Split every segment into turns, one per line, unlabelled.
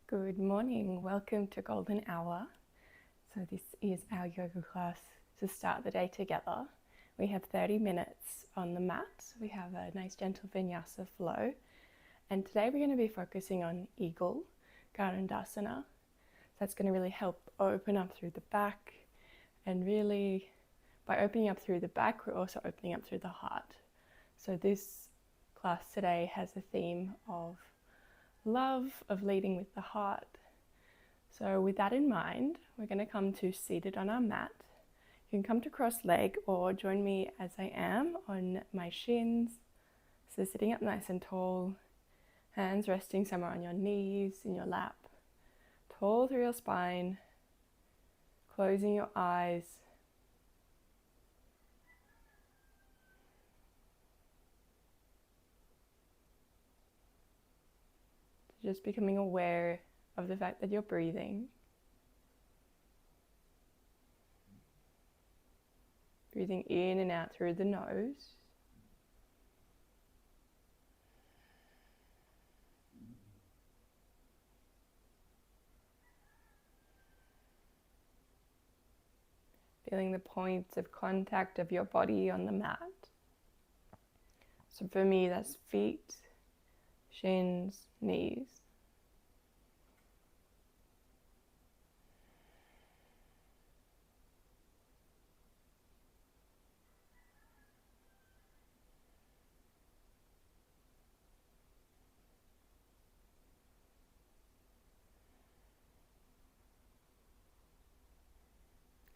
Good morning, welcome to Golden Hour. So this is our yoga class to start the day together. We have 30 minutes on the mat. We have a nice gentle vinyasa flow. And today we're going to be focusing on Eagle, Garandasana. That's going to really help open up through the back. And really, by opening up through the back, we're also opening up through the heart. So this class today has a theme of love, of leading with the heart. So with that in mind, we're going to come to seated on our mat. You can come to cross leg or join me as I am on my shins. So sitting up nice and tall, hands resting somewhere on your knees, in your lap, tall through your spine, closing your eyes. Just becoming aware of the fact that you're breathing. Breathing in and out through the nose. Feeling the points of contact of your body on the mat. So for me, that's feet, shins, knees.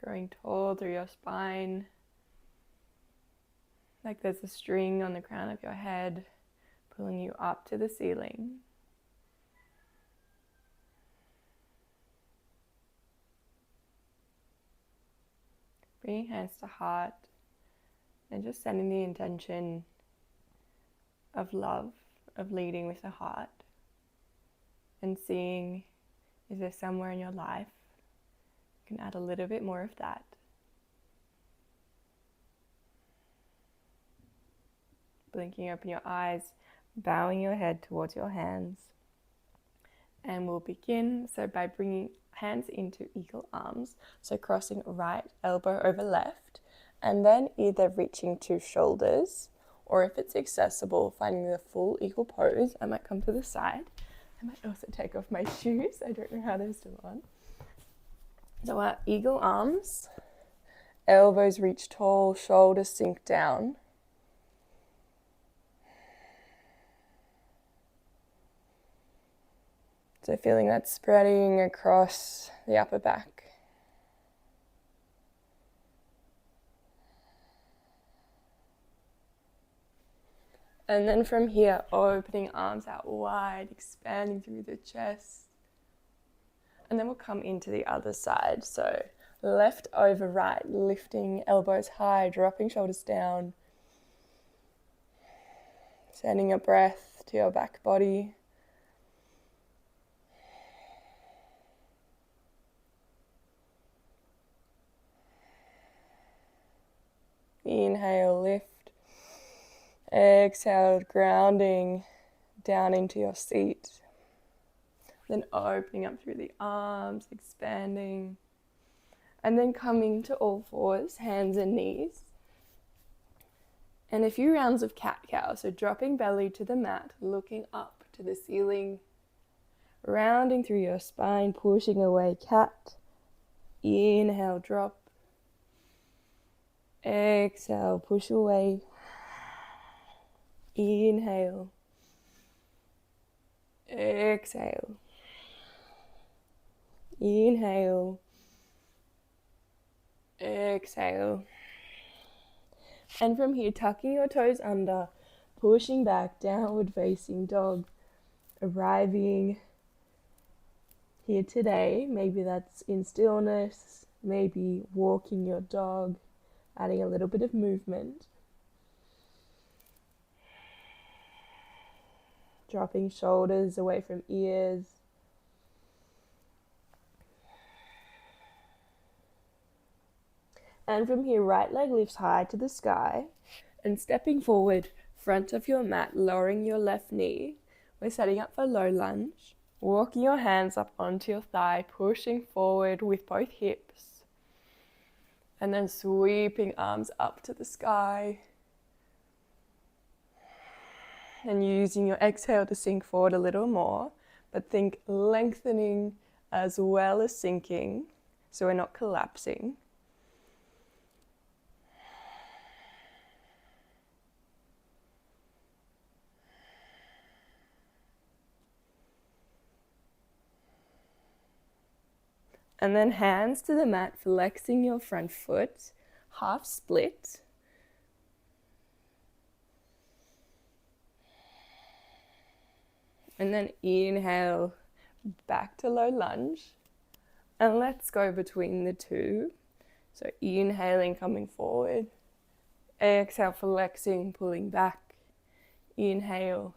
Growing tall through your spine, like there's a string on the crown of your head, pulling you up to the ceiling. Bringing hands to heart and just setting the intention of love, of leading with the heart, and seeing, is there somewhere in your life you can add a little bit more of that. Blinking open your eyes, bowing your head towards your hands. And we'll begin by bringing hands into eagle arms. So crossing right elbow over left, and then either reaching to shoulders, or if it's accessible, finding the full eagle pose. I might come to the side. I might also take off my shoes. I don't know how they're still on. So our eagle arms, elbows reach tall, shoulders sink down. So feeling that spreading across the upper back. And then from here, opening arms out wide, expanding through the chest. And then we'll come into the other side. So left over right, lifting elbows high, dropping shoulders down. Sending your breath to your back body. Inhale, lift. Exhale, grounding down into your seat. Then opening up through the arms, expanding. And then coming to all fours, hands and knees. And a few rounds of cat-cow. So dropping belly to the mat, looking up to the ceiling. Rounding through your spine, pushing away cat. Inhale, drop. Exhale, push away. Inhale. Exhale. Inhale. Exhale. And from here, tucking your toes under, pushing back, downward facing dog. Arriving here today, maybe that's in stillness, maybe walking your dog, adding a little bit of movement. Dropping shoulders away from ears. And from here, right leg lifts high to the sky. And stepping forward, front of your mat, lowering your left knee. We're setting up for low lunge. Walking your hands up onto your thigh, pushing forward with both hips. And then sweeping arms up to the sky. And using your exhale to sink forward a little more, but think lengthening as well as sinking, so we're not collapsing. And then hands to the mat, flexing your front foot, half split. And then inhale back to low lunge. And let's go between the two. So inhaling, coming forward. Exhale, flexing, pulling back. Inhale.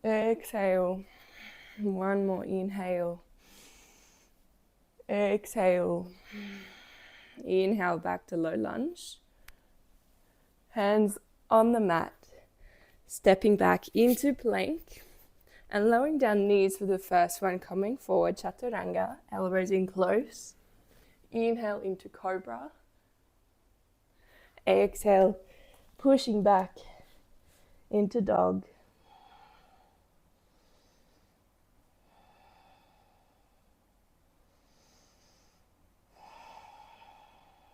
Exhale. One more inhale. Exhale. Inhale back to low lunge. Hands on the mat. Stepping back into plank. And lowering down knees for the first one, coming forward, chaturanga, elbows in close. Inhale into cobra. Exhale, pushing back into dog.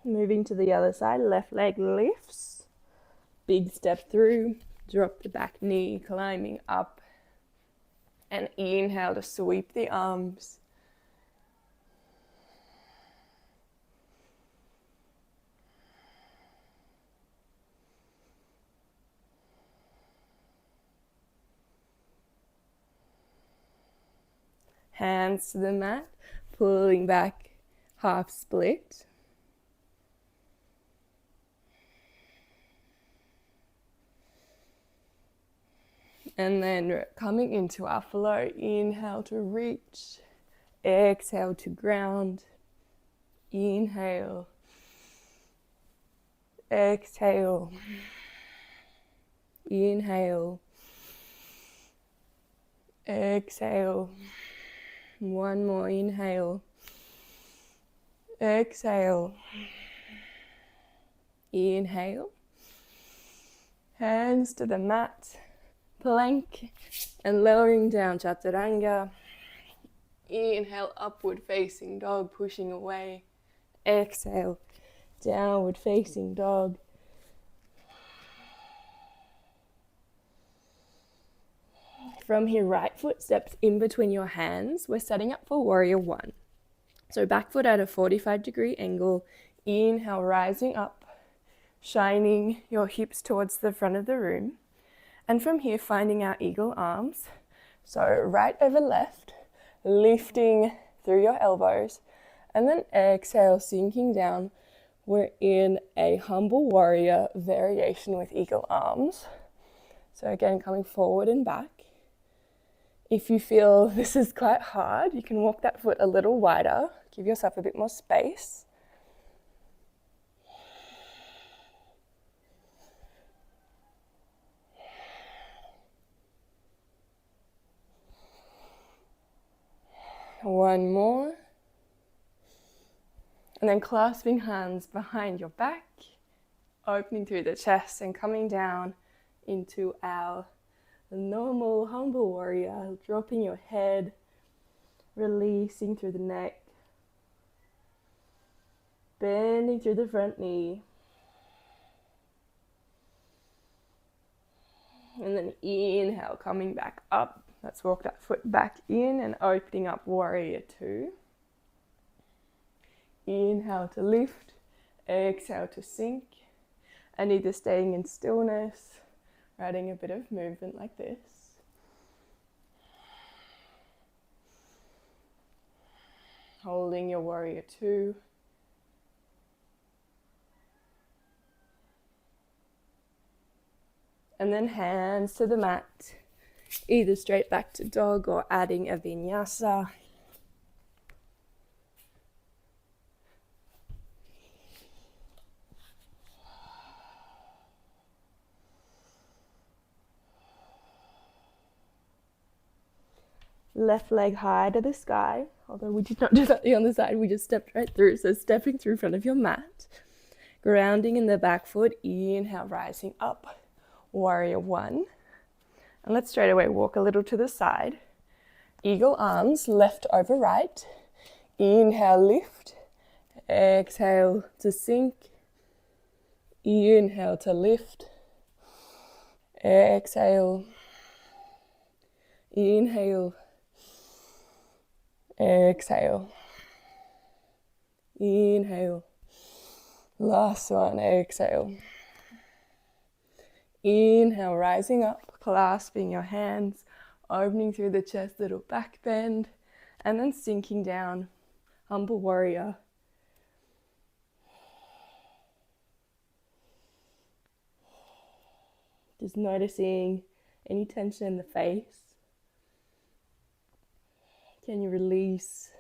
Moving to the other side, left leg lifts. Big step through, drop the back knee, climbing up. And inhale to sweep the arms. Hands to the mat, pulling back, half split. And then coming into our flow, inhale to reach, exhale to ground, inhale, exhale, inhale, exhale, one more inhale, exhale, inhale, hands to the mat, plank, and lowering down, chaturanga. Inhale, upward facing dog, pushing away. Exhale, downward facing dog. From here, right foot steps in between your hands. We're setting up for warrior one. So back foot at a 45-degree angle. Inhale, rising up, shining your hips towards the front of the room. And from here, finding our eagle arms. So right over left, lifting through your elbows. And then exhale, sinking down. We're in a humble warrior variation with eagle arms. So again, coming forward and back. If you feel this is quite hard, you can walk that foot a little wider. Give yourself a bit more space. One more. And then clasping hands behind your back, opening through the chest and coming down into our normal humble warrior, dropping your head, releasing through the neck, bending through the front knee. And then inhale, coming back up. Let's walk that foot back in and opening up warrior two. Inhale to lift, exhale to sink, and either staying in stillness, or adding a bit of movement like this. Holding your warrior two. And then hands to the mat, either straight back to dog or adding a vinyasa. Left leg high to the sky, although we did not do that on the side, we just stepped right through. So stepping through front of your mat, grounding in the back foot, inhale, rising up, warrior one. And let's straight away walk a little to the side. Eagle arms, left over right. Inhale, lift. Exhale to sink. Inhale to lift. Exhale. Inhale. Exhale. Inhale. Last one, exhale. Inhale, rising up, clasping your hands, opening through the chest, little back bend, and then sinking down, humble warrior. Just noticing any tension in the face. Can you release?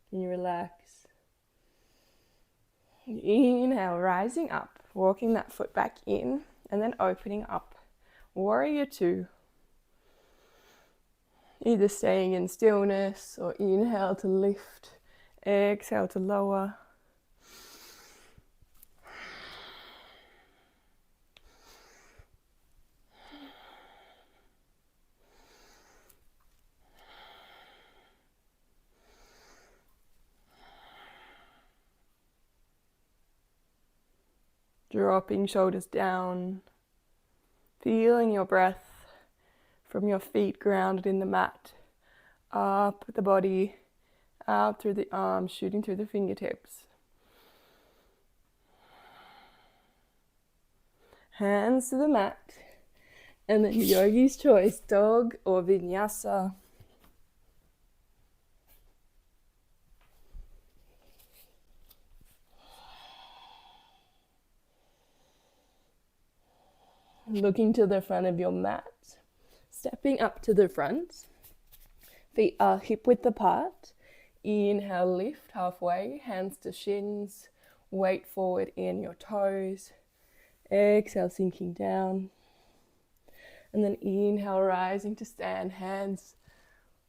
Can you relax? Inhale, rising up, walking that foot back in, and then opening up. Warrior two. Either staying in stillness or inhale to lift, exhale to lower. Dropping shoulders down, feeling your breath from your feet grounded in the mat, up the body, out through the arms, shooting through the fingertips. Hands to the mat, and then yogi's choice, dog or vinyasa. Looking to the front of your mat, stepping up to the front, feet are hip width apart. Inhale, lift halfway, hands to shins, weight forward in your toes. Exhale, sinking down. And then inhale, rising to stand, hands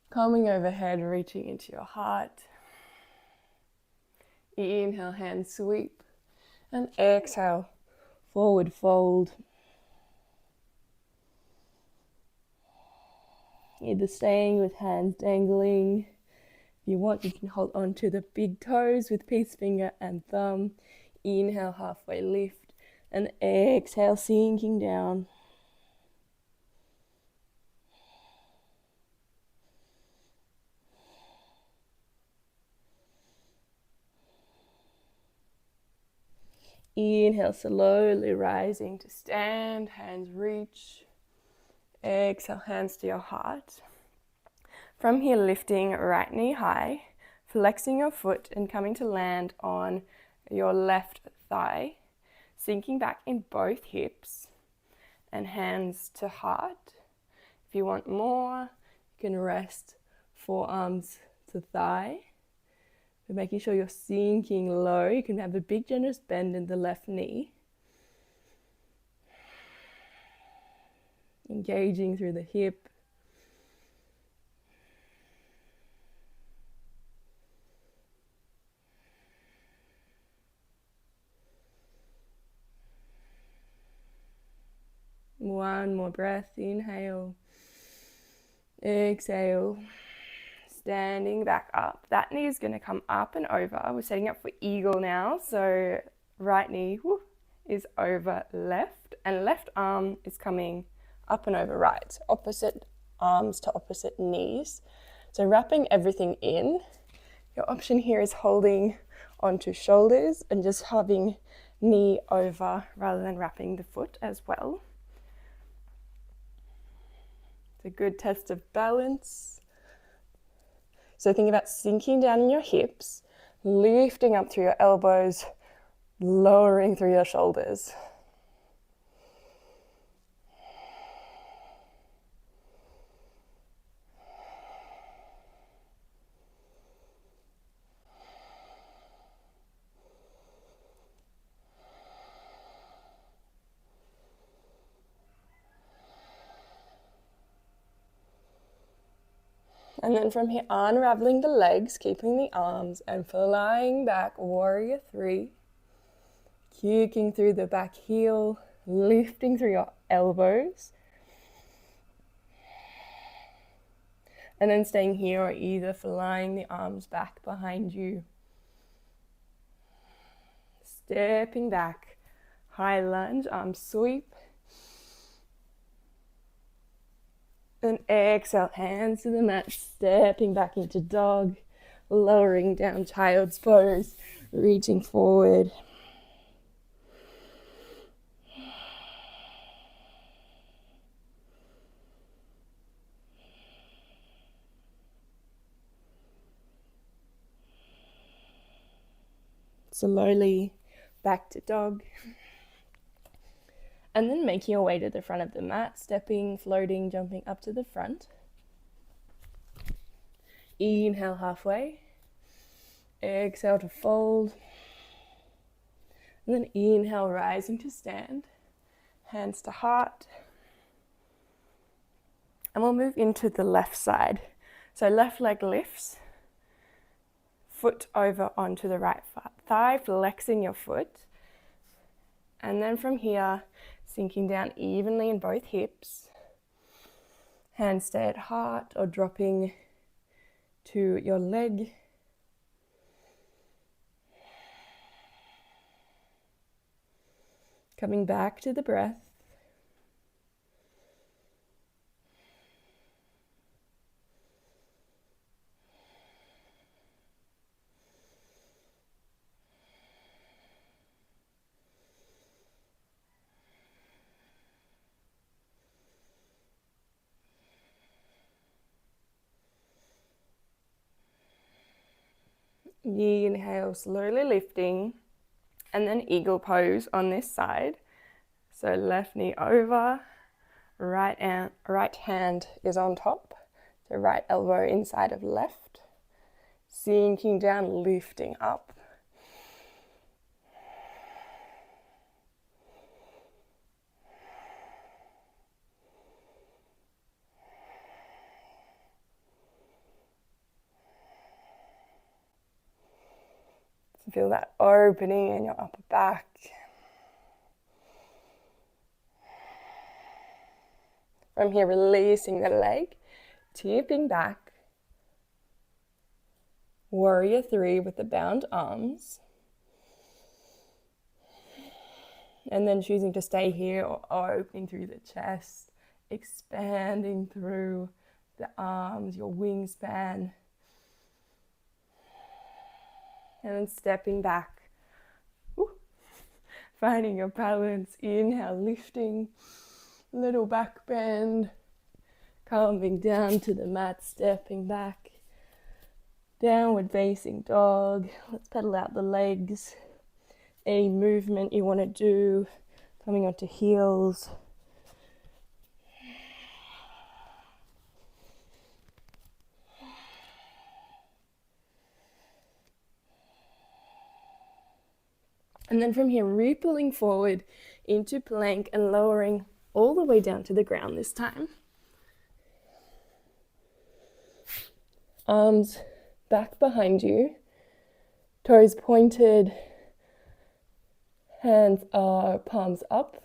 coming overhead, reaching into your heart. Inhale, hands sweep. And exhale, forward fold. Either staying with hands dangling. If you want, you can hold on to the big toes with peace finger and thumb. Inhale, halfway lift. And exhale, sinking down. Inhale, slowly rising to stand, hands reach. Exhale, hands to your heart. From here, lifting right knee high, flexing your foot and coming to land on your left thigh, sinking back in both hips and hands to heart. If you want more, you can rest forearms to thigh. But making sure you're sinking low, you can have a big generous bend in the left knee. Engaging through the hip. One more breath, inhale. Exhale. Standing back up. That knee is going to come up and over. We're setting up for eagle now. So right knee is over left and left arm is coming up and over right. Opposite arms to opposite knees. So wrapping everything in. Your option here is holding onto shoulders and just having knee over rather than wrapping the foot as well. It's a good test of balance. So think about sinking down in your hips, lifting up through your elbows, lowering through your shoulders. And And then from here, unraveling the legs, keeping the arms and flying back, warrior three. Kicking through the back heel, lifting through your elbows. And then staying here or either flying the arms back behind you. Stepping back, high lunge, arm sweep. And exhale, hands to the mat, stepping back into dog, lowering down child's pose, reaching forward. Slowly back to dog. And then making your way to the front of the mat, stepping, floating, jumping up to the front. Inhale halfway. Exhale to fold. And then inhale, rising to stand. Hands to heart. And we'll move into the left side. So left leg lifts. Foot over onto the right thigh, flexing your foot. And then from here, sinking down evenly in both hips. Hands stay at heart or dropping to your leg. Coming back to the breath. Inhale, slowly lifting, and then eagle pose on this side. So left knee over, right hand is on top, so right elbow inside of left, sinking down, lifting up. Feel that opening in your upper back. From here, releasing the leg, tipping back. Warrior three with the bound arms. And then choosing to stay here or opening through the chest, expanding through the arms, your wingspan. And then stepping back, finding your balance. Inhale, lifting, little back bend, coming down to the mat, stepping back, downward facing dog. Let's pedal out the legs. Any movement you want to do, coming onto heels. And then from here, rippling forward into plank and lowering all the way down to the ground this time. Arms back behind you, toes pointed, hands are palms up.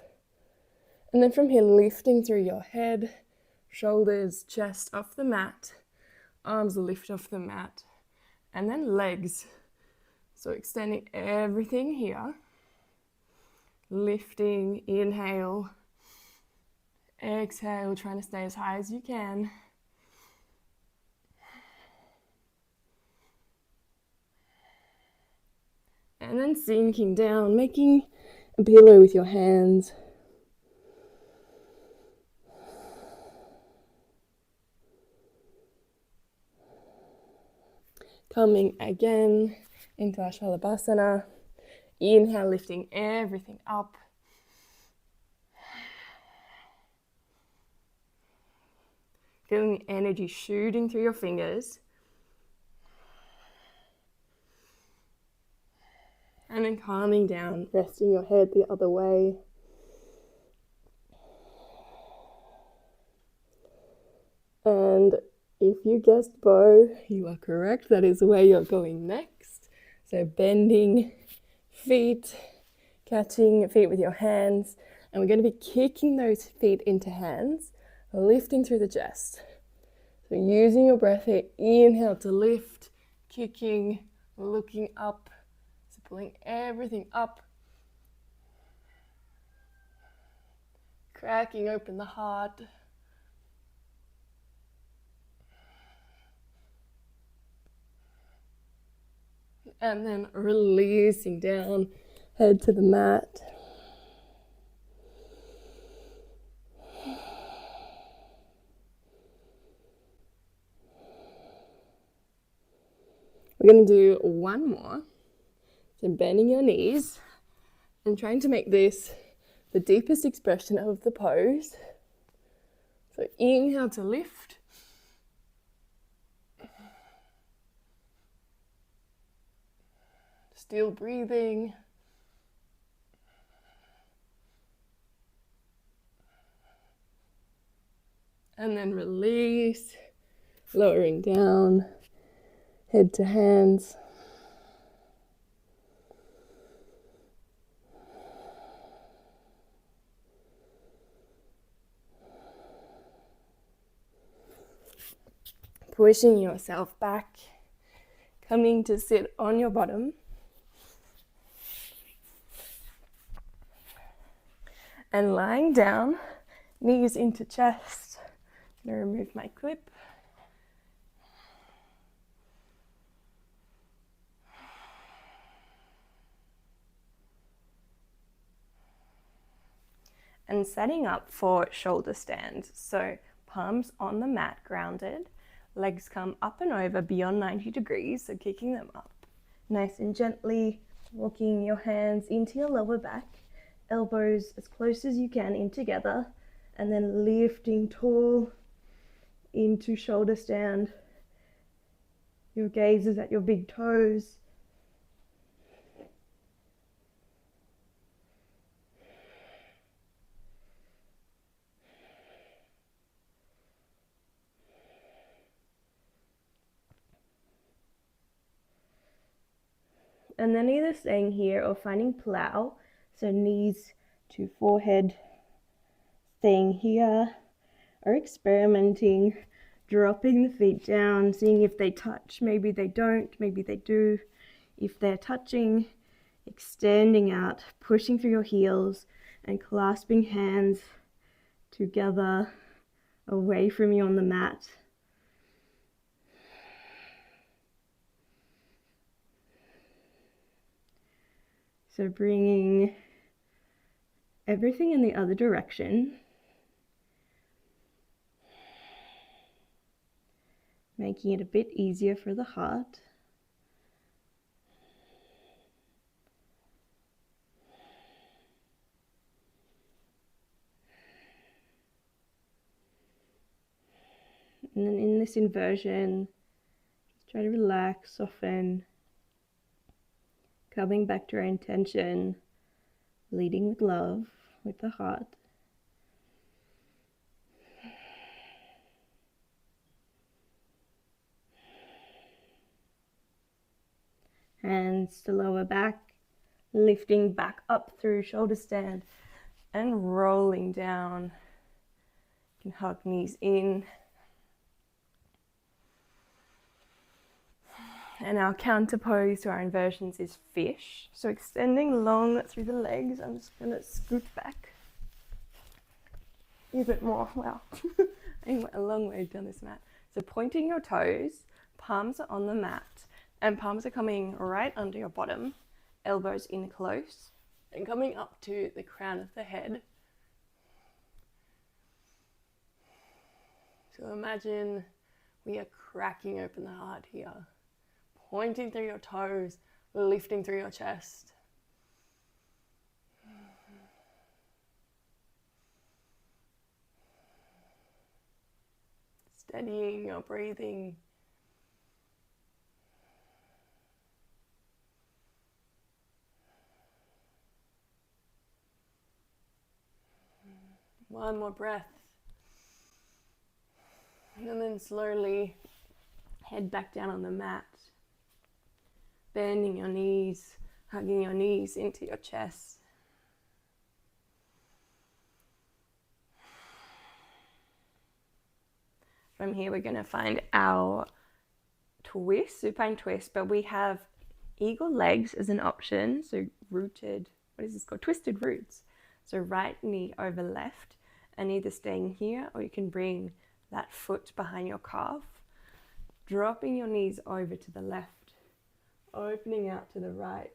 And then from here, lifting through your head, shoulders, chest off the mat, arms lift off the mat, and then legs. So extending everything here, lifting, inhale, exhale, trying to stay as high as you can. And then sinking down, making a pillow with your hands. Coming again into our Shalabhasana. Inhale, lifting everything up. Feeling the energy shooting through your fingers. And then calming down, resting your head the other way. And If you guessed bow, you are correct. That is where you're going next. So bending feet, catching feet with your hands, and we're going to be kicking those feet into hands, lifting through the chest. So using your breath here, inhale to lift, kicking, looking up, so pulling everything up, cracking open the heart. And then releasing down, head to the mat. We're going to do one more. So bending your knees and trying to make this the deepest expression of the pose. So inhale to lift. Still breathing. And then release, lowering down, head to hands. Pushing yourself back, coming to sit on your bottom. And lying down, knees into chest. I'm going to remove my clip. And setting up for shoulder stand. So palms on the mat, grounded. Legs come up and over beyond 90 degrees, so kicking them up. Nice and gently walking your hands into your lower back. Elbows as close as you can in together. And then lifting tall into shoulder stand. Your gaze is at your big toes. And then either staying here or finding plow, so knees to forehead, staying here, or experimenting, dropping the feet down, seeing if they touch, maybe they don't, maybe they do. If they're touching, extending out, pushing through your heels, and clasping hands together away from you on the mat. So bringing everything in the other direction. Making it a bit easier for the heart. And then in this inversion, just try to relax, soften. Coming back to our intention, leading with love, with the heart. Hands to lower back, lifting back up through shoulder stand and rolling down. You can hug knees in. And our counter pose to our inversions is fish. So extending long through the legs. I'm just going to scoot back a bit more. Wow, I went a long way down this mat. So pointing your toes, palms are on the mat, and palms are coming right under your bottom, elbows in close, and coming up to the crown of the head. So imagine we are cracking open the heart here. Pointing through your toes, lifting through your chest. Steadying your breathing. One more breath. And then slowly head back down on the mat, bending your knees, hugging your knees into your chest. From here we're going to find our twist, supine twist, but we have eagle legs as an option, so rooted, what is this called? Twisted roots. So right knee over left, and either staying here or you can bring that foot behind your calf, dropping your knees over to the left, opening out to the right.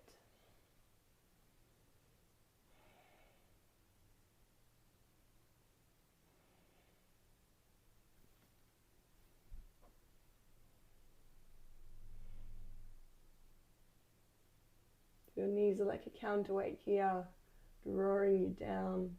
Your knees are like a counterweight here, drawing you down.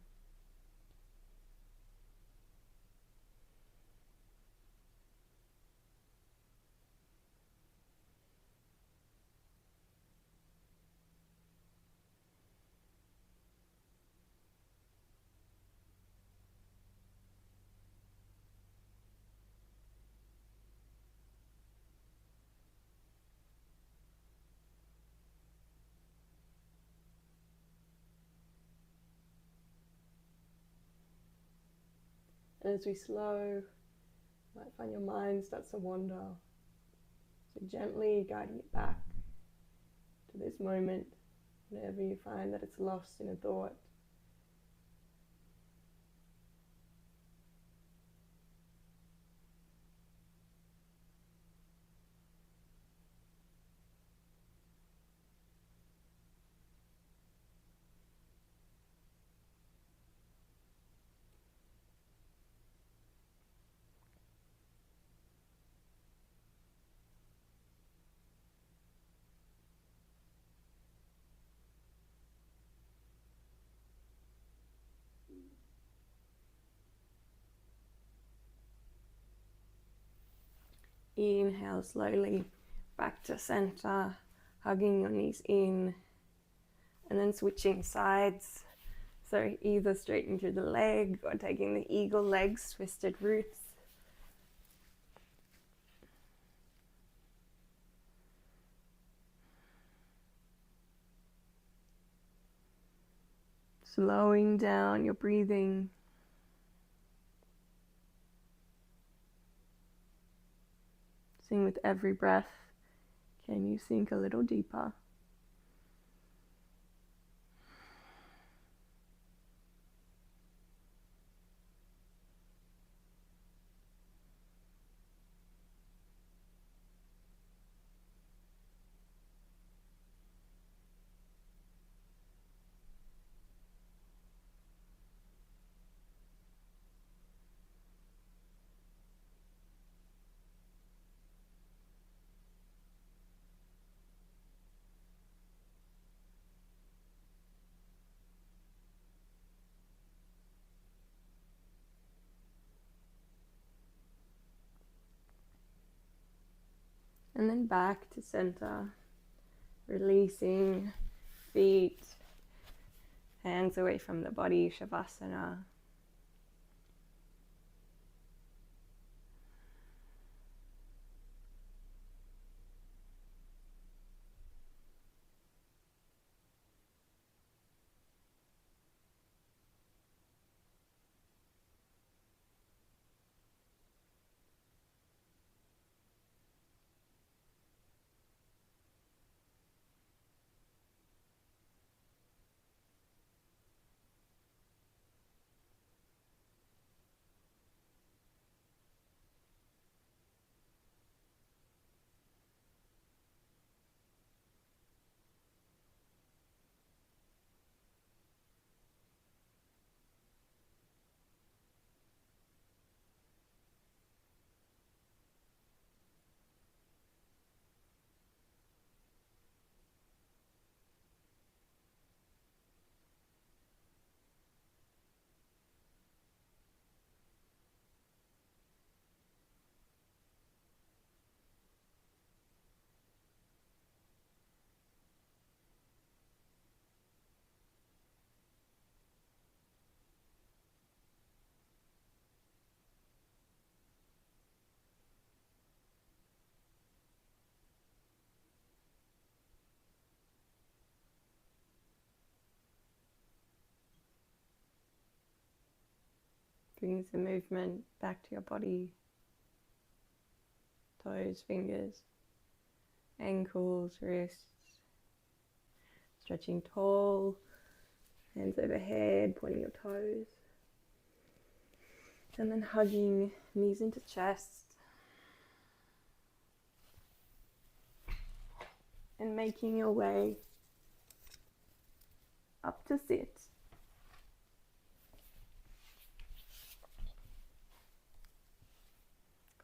And as we slow, you might find your mind starts to wander. So gently guiding it back to this moment whenever you find that it's lost in a thought. Inhale slowly back to center, hugging your knees in, and then switching sides. So either straighten through the leg or taking the eagle legs, twisted roots. Slowing down your breathing. Seeing with every breath, can you sink a little deeper? And then back to center, releasing feet, hands away from the body, Shavasana. bringing some movement back to your body, toes, fingers, ankles, wrists, stretching tall, hands overhead, pointing your toes, and then hugging knees into chest, and making your way up to sit.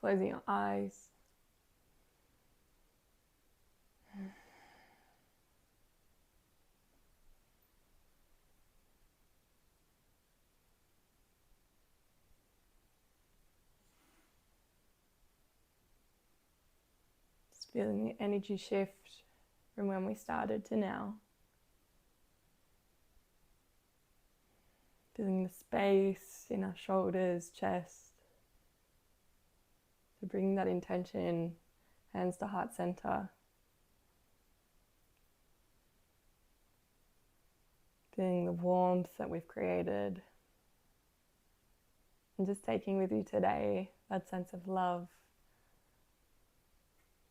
Closing your eyes. Just feeling the energy shift from when we started to now. Feeling the space in our shoulders, chest. So bringing that intention, hands to heart center. Feeling the warmth that we've created. And just taking with you today that sense of love,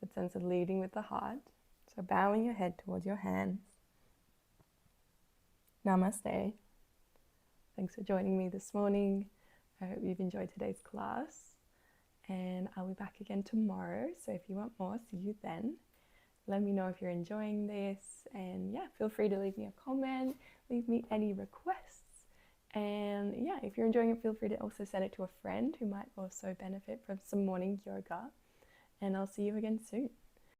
that sense of leading with the heart. So bowing your head towards your hands. Namaste. Thanks for joining me this morning. I hope you've enjoyed today's class. And I'll be back again tomorrow. So if you want more, see you then. Let me know if you're enjoying this. And yeah, feel free to leave me a comment. Leave me any requests. And yeah, if you're enjoying it, feel free to also send it to a friend who might also benefit from some morning yoga. And I'll see you again soon.